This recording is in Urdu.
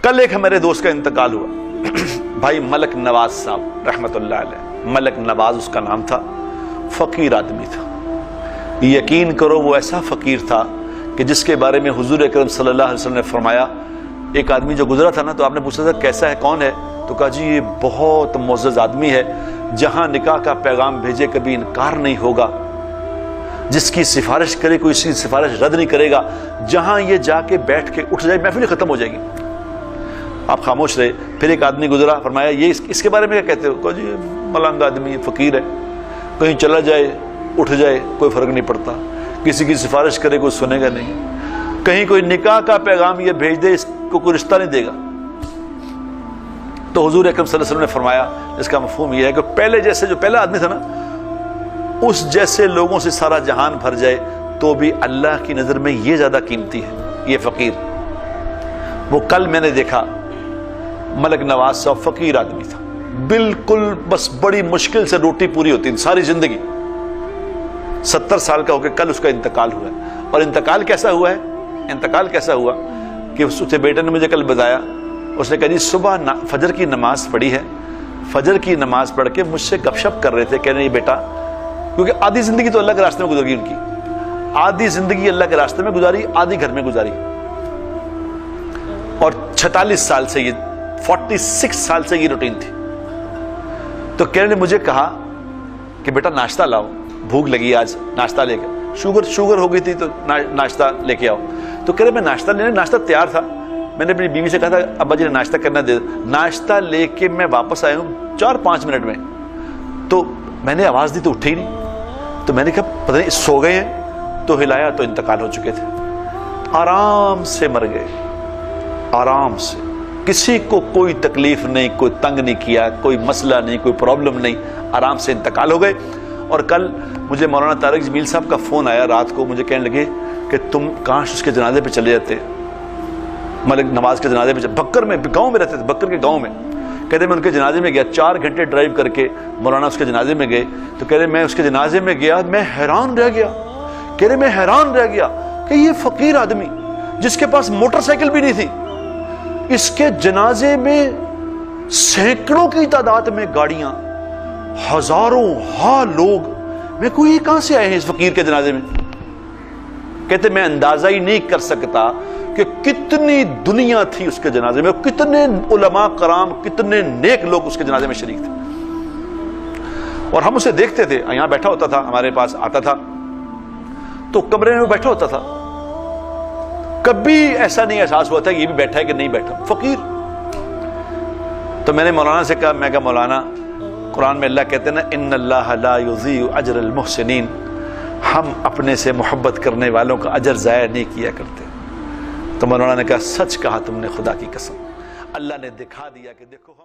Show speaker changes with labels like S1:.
S1: کل ایک ہمارے دوست کا انتقال ہوا، بھائی ملک نواز صاحب رحمت اللہ علیہ، ملک نواز اس کا نام تھا، فقیر آدمی تھا، یقین کرو وہ ایسا فقیر تھا کہ جس کے بارے میں حضور اکرم صلی اللہ علیہ وسلم نے فرمایا، ایک آدمی جو گزرا تھا نا تو آپ نے پوچھا تھا کیسا ہے، کون ہے، تو کہا جی یہ بہت معزز آدمی ہے، جہاں نکاح کا پیغام بھیجے کبھی انکار نہیں ہوگا، جس کی سفارش کرے کوئی اس کی سفارش رد نہیں کرے گا، جہاں یہ جا کے بیٹھ کے اٹھ جائے محفل ختم ہو جائے گی۔ آپ خاموش رہے، پھر ایک آدمی گزرا، فرمایا یہ اس کے بارے میں کیا کہتے ہو، کہا جی ملنگ آدمی فقیر ہے، کہیں چلا جائے اٹھ جائے کوئی فرق نہیں پڑتا، کسی کی سفارش کرے کوئی سنے گا نہیں، کہیں کوئی نکاح کا پیغام یہ بھیج دے اس کو کوئی رشتہ نہیں دے گا۔ تو حضور اکرم صلی اللہ علیہ وسلم نے فرمایا اس کا مفہوم یہ ہے کہ پہلے جیسے جو پہلا آدمی تھا نا اس جیسے لوگوں سے سارا جہان بھر جائے تو بھی اللہ کی نظر میں یہ زیادہ قیمتی ہے یہ فقیر۔ وہ کل میں نے دیکھا ملک نواز صاحب فقیر آدمی تھا، بالکل بس بڑی مشکل سے روٹی پوری ہوتی تھی ساری زندگی، 70 سال کا ہو کے کل اس کا انتقال ہوا ہے۔ اور انتقال کیسا ہوا ہے، انتقال کیسا ہوا کہ اس کے بیٹے نے مجھے کل بتایا، اس نے کہا جی صبح فجر کی نماز پڑھی ہے، فجر کی نماز پڑھ کے مجھ سے گپ شپ کر رہے تھے، کہنے یہ بیٹا، کیونکہ آدھی زندگی تو اللہ کے راستے میں گزر گئی ان کی، آدھی زندگی اللہ کے راستے میں گزاری، آدھی گھر میں گزاری، اور 46 سال سے یہ 46 سال سے یہ روٹین تھی۔ تو کہنے نے مجھے کہا کہ بیٹا ناشتہ لاؤ، بھوک لگی آج، ناشتہ لے کے، شوگر ہو گئی تھی تو ناشتہ لے کے آؤ۔ تو کہہ رہے میں ناشتہ لینے، ناشتہ تیار تھا، میں نے اپنی بیوی سے کہا تھا ابا جی نے ناشتہ کرنا دے، ناشتہ لے کے میں واپس آیا ہوں 4-5 منٹ میں، تو میں نے آواز دی تو اٹھے ہی نہیں، تو میں نے کہا پتہ نہیں سو گئے ہیں، تو ہلایا تو انتقال ہو چکے تھے، آرام سے مر گئے، آرام سے، کسی کو کوئی تکلیف نہیں، کوئی تنگ نہیں کیا، کوئی مسئلہ نہیں، کوئی پرابلم نہیں، آرام سے انتقال ہو گئے۔ اور کل مجھے مولانا طارق جمیل صاحب کا فون آیا رات کو، مجھے کہنے لگے کہ تم کاش اس کے جنازے پہ چلے جاتے، ملک نواز کے جنازے پہ، بکر میں گاؤں میں رہتے تھے، بکر کے گاؤں میں، کہتے میں ان کے جنازے میں گیا، 4 گھنٹے ڈرائیو کر کے مولانا اس کے جنازے میں گئے، تو کہہ رہے میں اس کے جنازے میں گیا، میں حیران رہ گیا، کہہ رہے میں حیران رہ گیا کہ یہ فقیر آدمی جس کے پاس موٹر سائیکل بھی نہیں تھی، اس کے جنازے میں سینکڑوں کی تعداد میں گاڑیاں، ہزاروں لوگ، میں کوئی کہاں سے آئے ہیں اس فقیر کے جنازے میں؟ کہتے میں اندازہ ہی نہیں کر سکتا کہ کتنی دنیا تھی اس کے جنازے میں، کتنے علماء کرام، کتنے نیک لوگ اس کے جنازے میں شریک تھے، اور ہم اسے دیکھتے تھے، یہاں بیٹھا ہوتا تھا، ہمارے پاس آتا تھا تو کمرے میں بیٹھا ہوتا تھا، کبھی ایسا نہیں احساس ہوا تھا کہ یہ بھی بیٹھا ہے کہ نہیں بیٹھا، فقیر۔ تو میں نے مولانا سے کہا، میں کہا مولانا قرآن میں اللہ کہتے ہیں نا ان اللہ لا یضیع اجر المحسنین، ہم اپنے سے محبت کرنے والوں کا اجر ضائع نہیں کیا کرتے۔ تو مولانا نے کہا سچ کہا تم نے، خدا کی قسم، اللہ نے دکھا دیا کہ دیکھو ہم